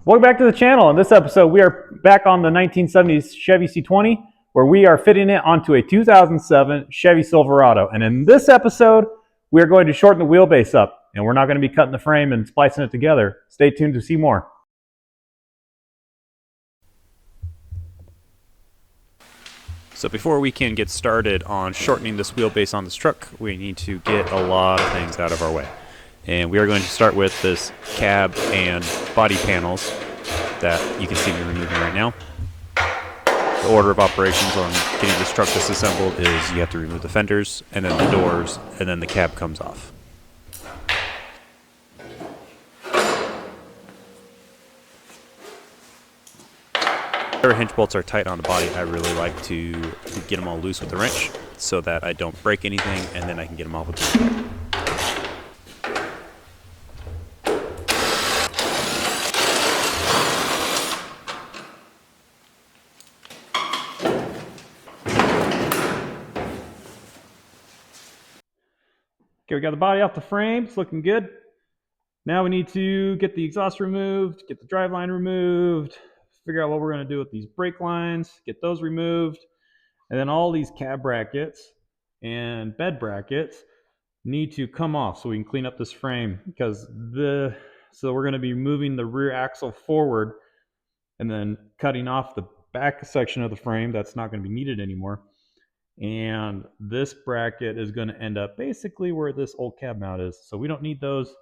Welcome back to the channel. In this episode, we are back on the 1970s Chevy C20, where we are fitting it onto a 2007 Chevy Silverado. And in this episode, we are going to shorten the wheelbase up, and we're not going to be cutting the frame and splicing it together. Stay tuned to see more. So before we can get started on shortening this wheelbase on this truck, we need to get a lot of things out of our way. And we are going to start with this cab and body panels that you can see me removing right now. The order of operations on getting this truck disassembled is you have to remove the fenders, and then the doors, and then the cab comes off. Whenever hinge bolts are tight on the body, I really like to get them all loose with the wrench so that I don't break anything, and then I can get them off with the Okay, we got the body off the frame. It's looking good. Now we need to get the exhaust removed, get the driveline removed, figure out what we're going to do with these brake lines, get those removed, and then all these cab brackets and bed brackets need to come off so we can clean up this frame, because so we're going to be moving the rear axle forward and then cutting off the back section of the frame that's not going to be needed anymore. And this bracket is going to end up basically where this old cab mount is, so we don't need those.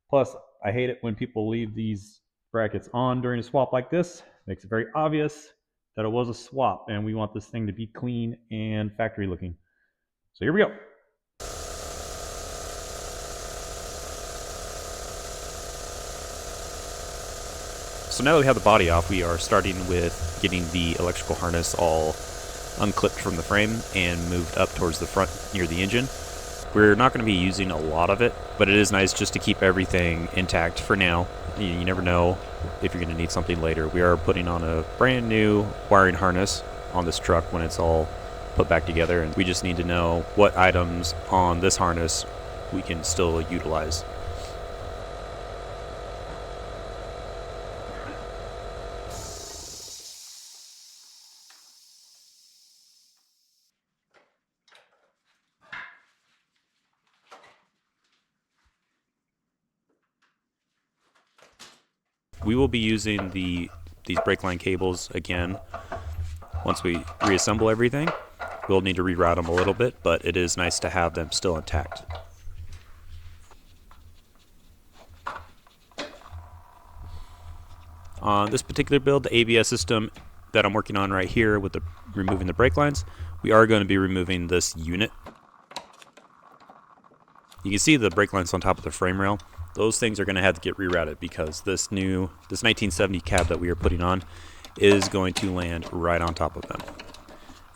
Plus, I hate it when people leave these brackets on during a swap like this. Makes it very obvious that it was a swap, and we want this thing to be clean and factory looking. So here we go. So now that we have the body off, we are starting with getting the electrical harness all unclipped from the frame and moved up towards the front near the engine. We're not going to be using a lot of it, but it is nice just to keep everything intact for now. You never know if you're going to need something later. We are putting on a brand new wiring harness on this truck when it's all put back together, and we just need to know what items on this harness we can still utilize. We will be using these brake line cables again once we reassemble everything. We'll need to reroute them a little bit, but it is nice to have them still intact. On this particular build, the ABS system that I'm working on right here with removing the brake lines, we are going to be removing this unit. You can see the brake lines on top of the frame rail. Those things are going to have to get rerouted because this 1970 cab that we are putting on is going to land right on top of them.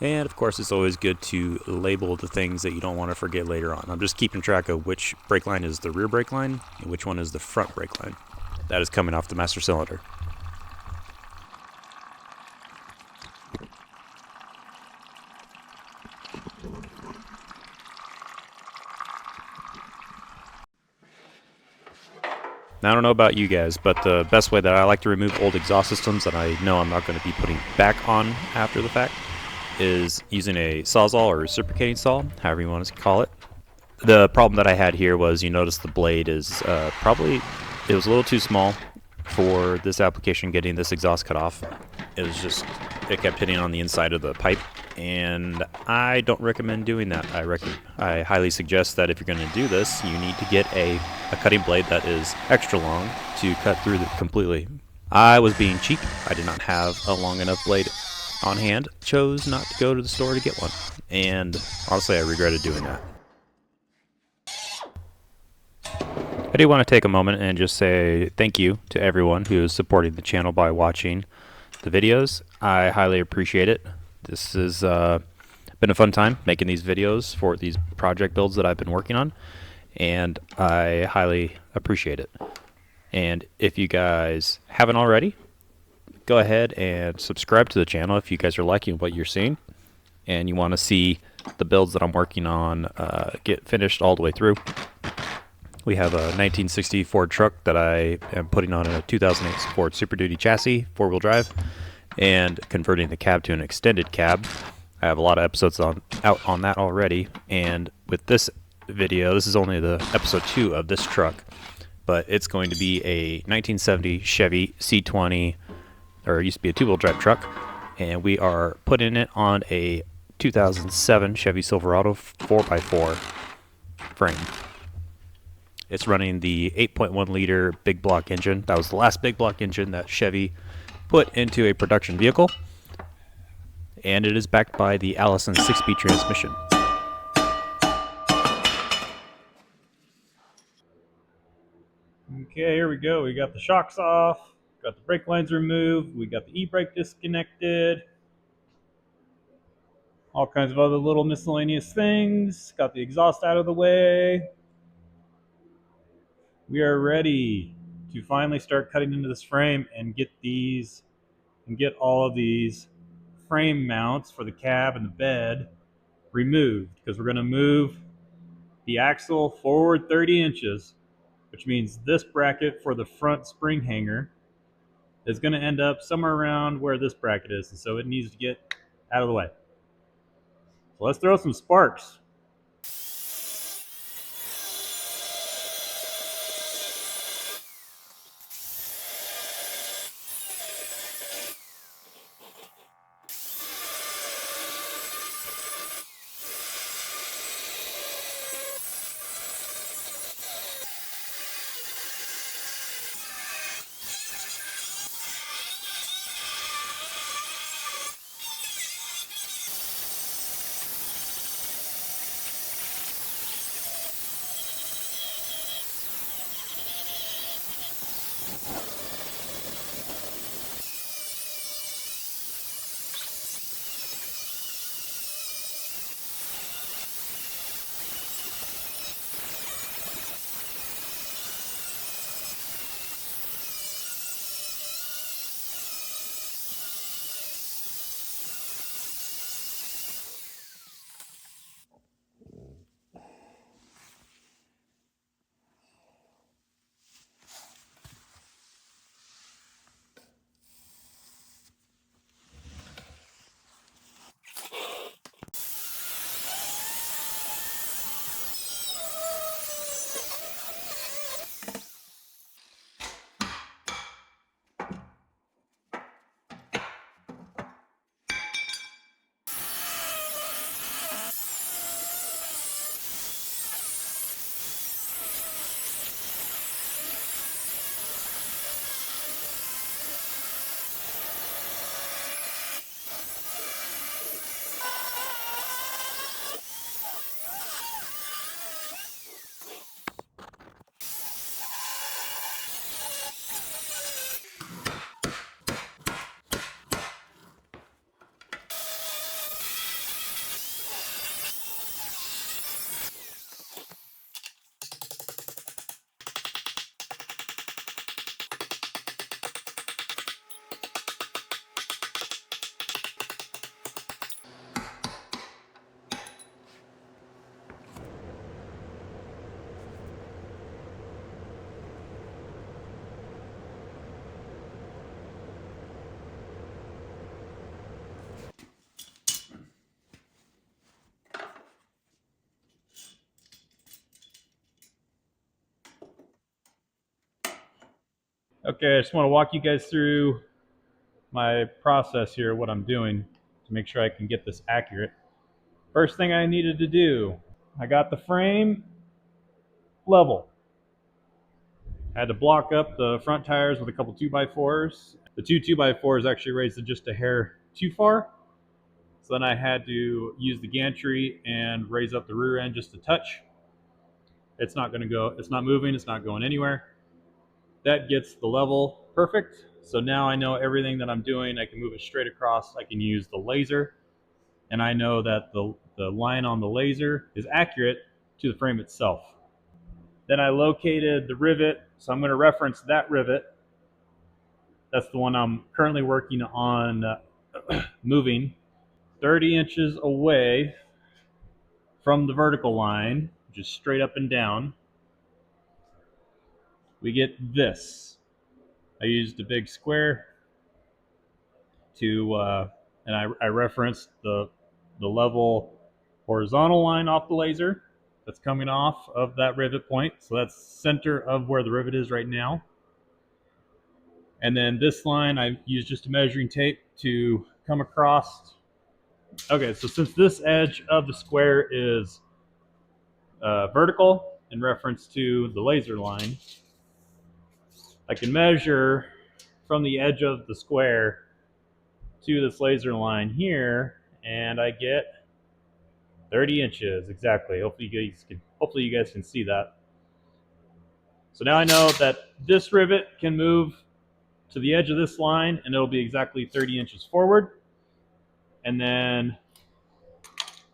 And of course, it's always good to label the things that you don't want to forget later on. I'm just keeping track of which brake line is the rear brake line and which one is the front brake line. That is coming off the master cylinder. Now, I don't know about you guys, but the best way that I like to remove old exhaust systems that I know I'm not going to be putting back on after the fact is using a sawzall or reciprocating saw, however you want to call it. The problem that I had here was, you notice the blade is it was a little too small for this application, getting this exhaust cut off. It kept hitting on the inside of the pipe, and I don't recommend doing that. I highly suggest that if you're going to do this, you need to get a cutting blade that is extra long to cut through completely. I was being cheap. I did not have a long enough blade on hand. Chose not to go to the store to get one, and honestly, I regretted doing that. I do want to take a moment and just say thank you to everyone who is supporting the channel by watching the videos. I highly appreciate it. This has been a fun time making these videos for these project builds that I've been working on, and I highly appreciate it. And if you guys haven't already, go ahead and subscribe to the channel if you guys are liking what you're seeing and you want to see the builds that I'm working on get finished all the way through. We have a 1960 Ford truck that I am putting on a 2008 Ford Super Duty chassis, four-wheel drive, and converting the cab to an extended cab. I have a lot of episodes out on that already, and with this video, this is only the episode 2 of this truck, but it's going to be a 1970 Chevy C20, or it used to be a two-wheel drive truck, and we are putting it on a 2007 Chevy Silverado 4x4 frame. It's running the 8.1 liter big block engine. That was the last big block engine that Chevy put into a production vehicle, and it is backed by the Allison 6-speed transmission. Okay, here we go. We got the shocks off, got the brake lines removed, we got the e-brake disconnected, all kinds of other little miscellaneous things. Got the exhaust out of the way. We are ready to finally start cutting into this frame and get all of these frame mounts for the cab and the bed removed, because we're going to move the axle forward 30 inches, which means this bracket for the front spring hanger is going to end up somewhere around where this bracket is, and so it needs to get out of the way. So let's throw some sparks. Okay, I just want to walk you guys through my process here, what I'm doing to make sure I can get this accurate. First thing I needed to do, I got the frame level. I had to block up the front tires with a couple 2x4s. The two 2x4s actually raised it just a hair too far, so then I had to use the gantry and raise up the rear end just a touch. It's not moving, it's not going anywhere. That gets the level perfect. So now I know everything that I'm doing. I can move it straight across. I can use the laser, and I know that the line on the laser is accurate to the frame itself. Then I located the rivet, so I'm going to reference that rivet. That's the one I'm currently working on moving 30 inches away from the vertical line, just straight up and down. we get this. I used a big square to, and I referenced the level horizontal line off the laser that's coming off of that rivet point. So that's center of where the rivet is right now. And then this line I used just a measuring tape to come across. Okay, so since this edge of the square is vertical in reference to the laser line, I can measure from the edge of the square to this laser line here, and I get 30 inches exactly. Hopefully you guys can see that. So now I know that this rivet can move to the edge of this line, and it'll be exactly 30 inches forward. And then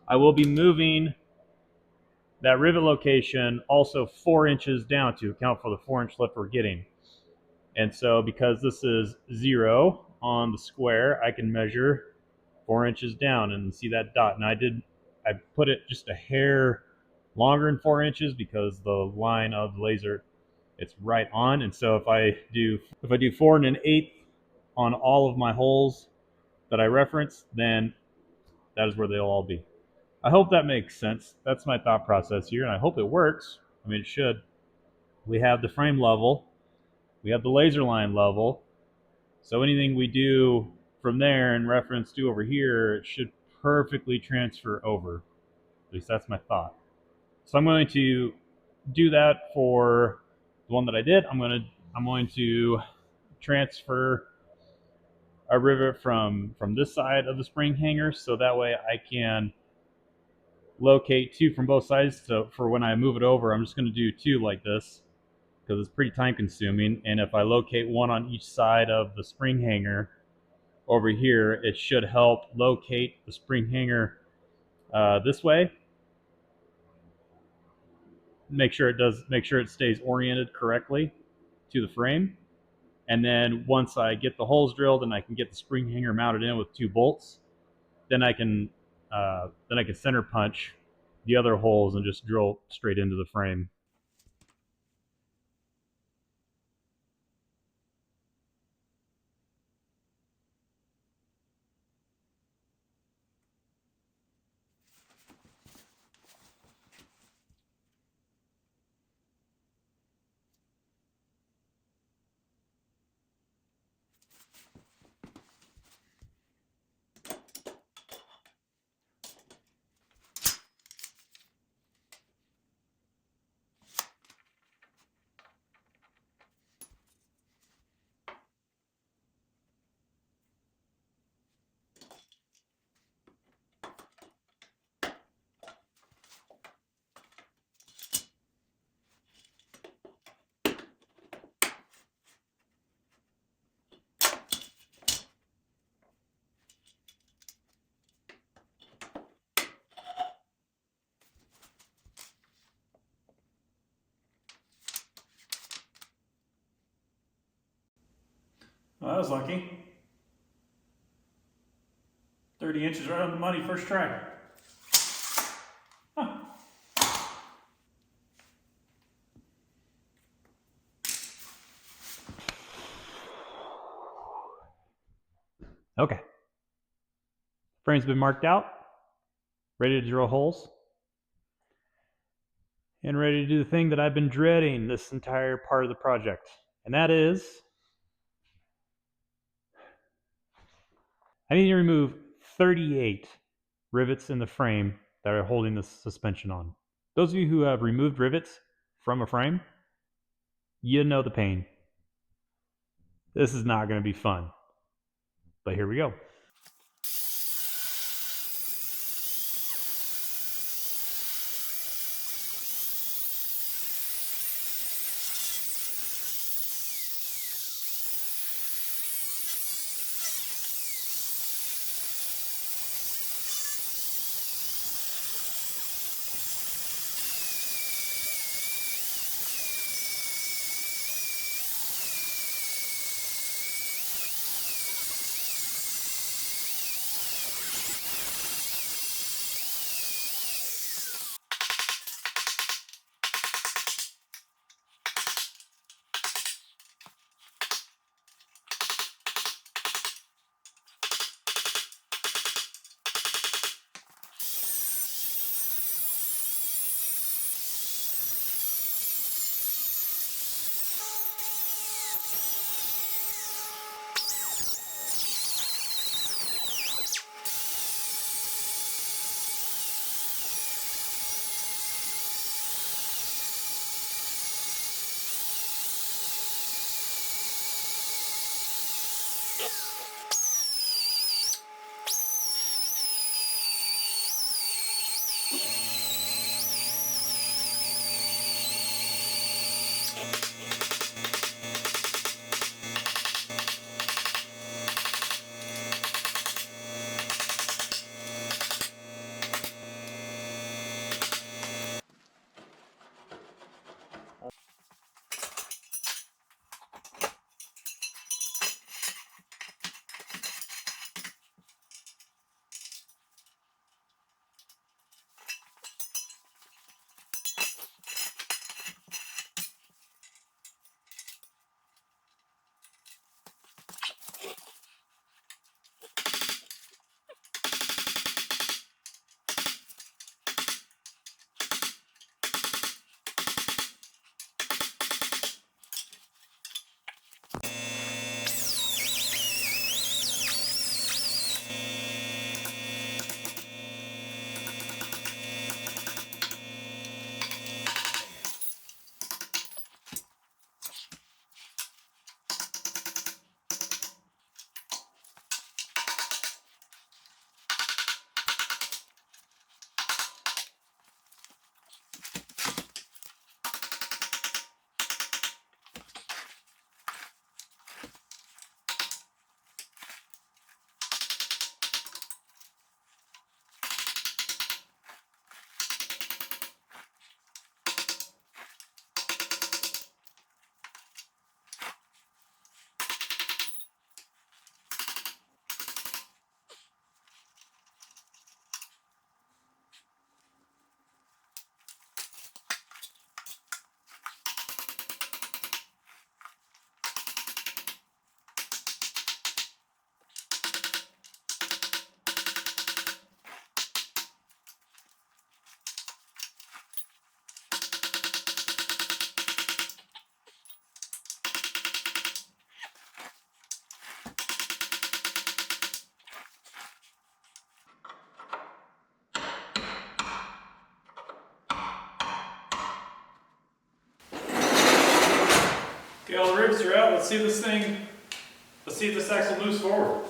I will be moving that rivet location also 4 inches down to account for the 4-inch lift we're getting. And so because this is 0 on the square, I can measure 4 inches down and see that dot. And I put it just a hair longer than 4 inches because the line of the laser, it's right on. And so if I do 4 1/8 on all of my holes that I reference, then that is where they'll all be. I hope that makes sense. That's my thought process here, and I hope it works. I mean, it should. We have the frame level, we have the laser line level, so anything we do from there in reference to over here, it should perfectly transfer over. At least that's my thought. So I'm going to do that for the one that I did. I'm going to transfer a rivet from this side of the spring hanger, so that way I can locate 2 from both sides. So for when I move it over, I'm just going to do 2 like this because it's pretty time consuming. And if I locate 1 on each side of the spring hanger over here, it should help locate the spring hanger this way. Make sure it stays oriented correctly to the frame. And then once I get the holes drilled and I can get the spring hanger mounted in with 2 bolts, then I can center punch the other holes and just drill straight into the frame. Well, that was lucky. 30 inches right on the money first try. Huh. Okay. Frame's been marked out, ready to drill holes, and ready to do the thing that I've been dreading this entire part of the project. And that is, I need to remove 38 rivets in the frame that are holding the suspension on. Those of you who have removed rivets from a frame, you know the pain. This is not going to be fun. But here we go. let's see this thing, let's see if this axle moves forward.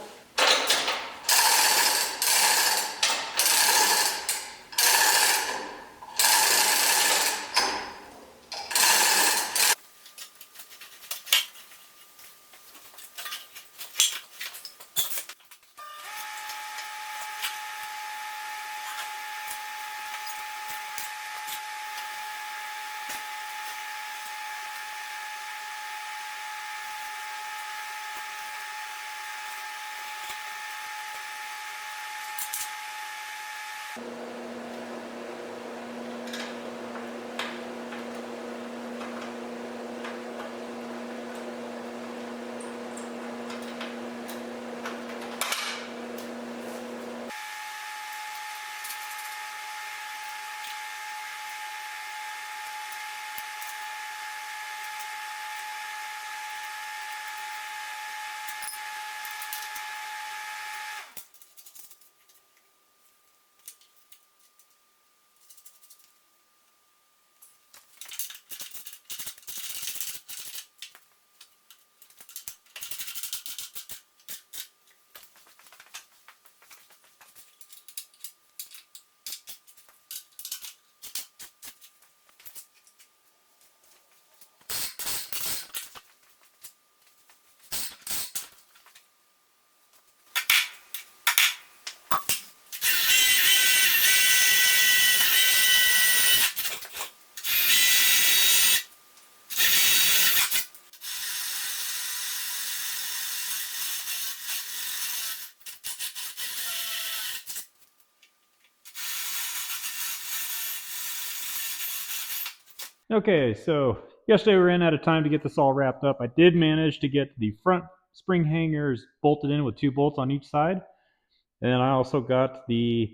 Okay, so yesterday we ran out of time to get this all wrapped up. I did manage to get the front spring hangers bolted in with 2 bolts on each side. And then I also got the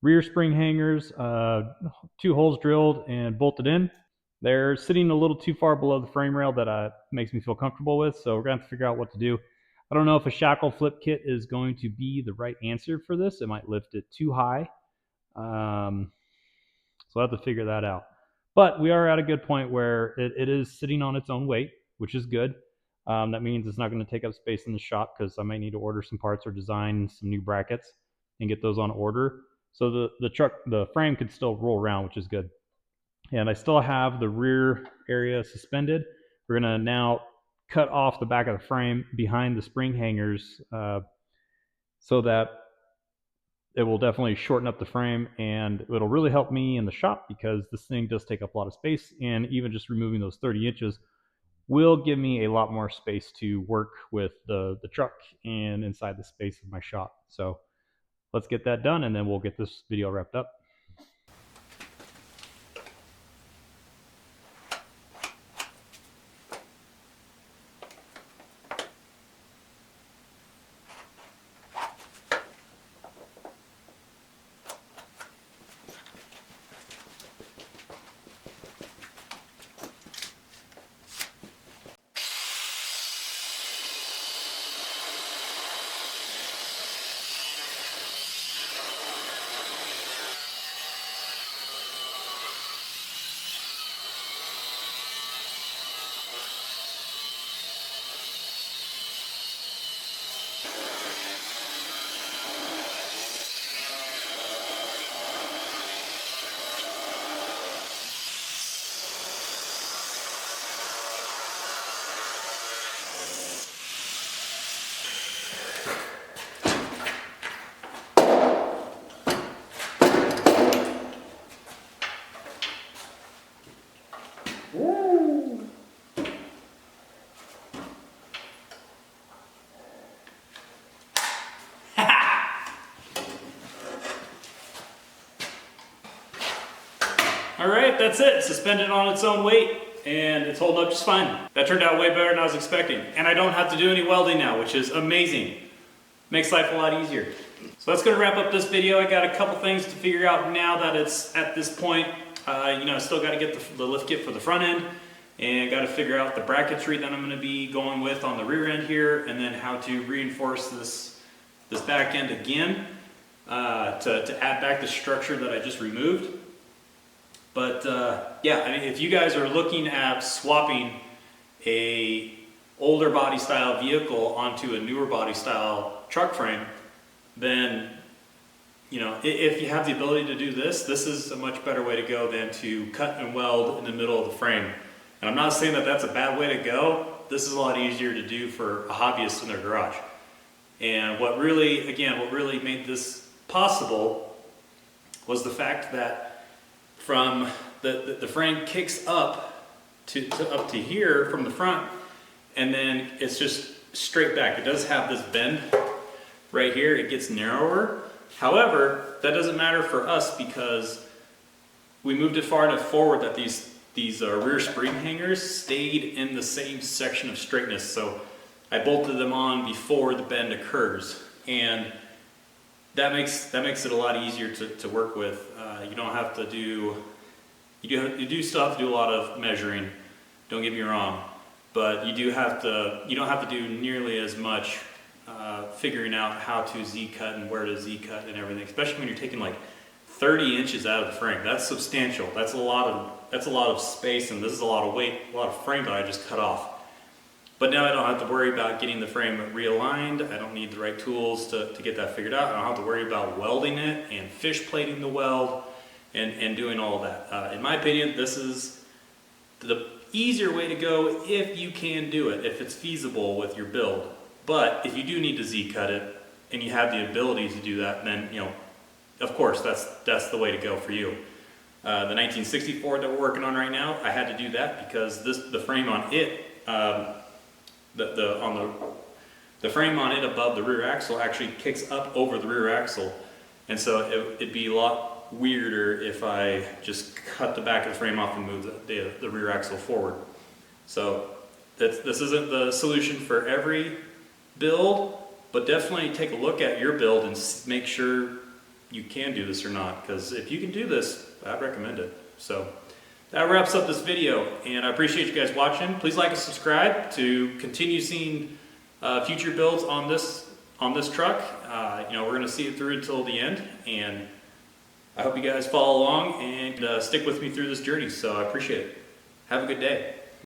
rear spring hangers, 2 holes drilled and bolted in. They're sitting a little too far below the frame rail that makes me feel comfortable with, so we're going to have to figure out what to do. I don't know if a shackle flip kit is going to be the right answer for this. It might lift it too high. So I'll have to figure that out. But we are at a good point where it is sitting on its own weight, which is good. That means it's not going to take up space in the shop because I might need to order some parts or design some new brackets and get those on order. So the frame could still roll around, which is good. And I still have the rear area suspended. We're going to now cut off the back of the frame behind the spring hangers so that it will definitely shorten up the frame, and it'll really help me in the shop because this thing does take up a lot of space, and even just removing those 30 inches will give me a lot more space to work with the truck and inside the space of my shop. So let's get that done, and then we'll get this video wrapped up. All right, that's it. Suspended on its own weight, and it's holding up just fine. That turned out way better than I was expecting. And I don't have to do any welding now, which is amazing. Makes life a lot easier. So that's gonna wrap up this video. I got a couple things to figure out now that it's at this point. I still gotta get the lift kit for the front end, and gotta figure out the bracketry that I'm gonna be going with on the rear end here, and then how to reinforce this back end again to add back the structure that I just removed. But yeah, I mean, if you guys are looking at swapping a older body style vehicle onto a newer body style truck frame, then if you have the ability to do this, this is a much better way to go than to cut and weld in the middle of the frame. And I'm not saying that that's a bad way to go. This is a lot easier to do for a hobbyist in their garage. And what really made this possible was the fact that from the frame kicks up to here from the front, and then it's just straight back. It does have this bend right here. It gets narrower. However, that doesn't matter for us because we moved it far enough forward that these rear spring hangers stayed in the same section of straightness. So I bolted them on before the bend occurs, and that makes it a lot easier to work with. You don't have to do you do still have to do a lot of measuring. Don't get me wrong, but you don't have to do nearly as much figuring out how to Z-cut and where to Z-cut and everything, especially when you're taking like 30 inches out of the frame. That's substantial. That's a lot of space, and this is a lot of weight, a lot of frame that I just cut off. But now I don't have to worry about getting the frame realigned. I don't need the right tools to get that figured out. I don't have to worry about welding it and fish plating the weld and doing all of that. In my opinion, this is the easier way to go if you can do it, if it's feasible with your build. But if you do need to Z-cut it and you have the ability to do that, then of course that's the way to go for you. The 1964 that we're working on right now, I had to do that because the frame on it, the frame on it above the rear axle actually kicks up over the rear axle, and so it'd be a lot weirder if I just cut the back of the frame off and move the rear axle forward. So this isn't the solution for every build, but definitely take a look at your build and make sure you can do this or not, because if you can do this, I'd recommend it. So that wraps up this video, and I appreciate you guys watching. Please like and subscribe to continue seeing future builds on this truck. We're going to see it through until the end, and I hope you guys follow along and stick with me through this journey. So I appreciate it. Have a good day.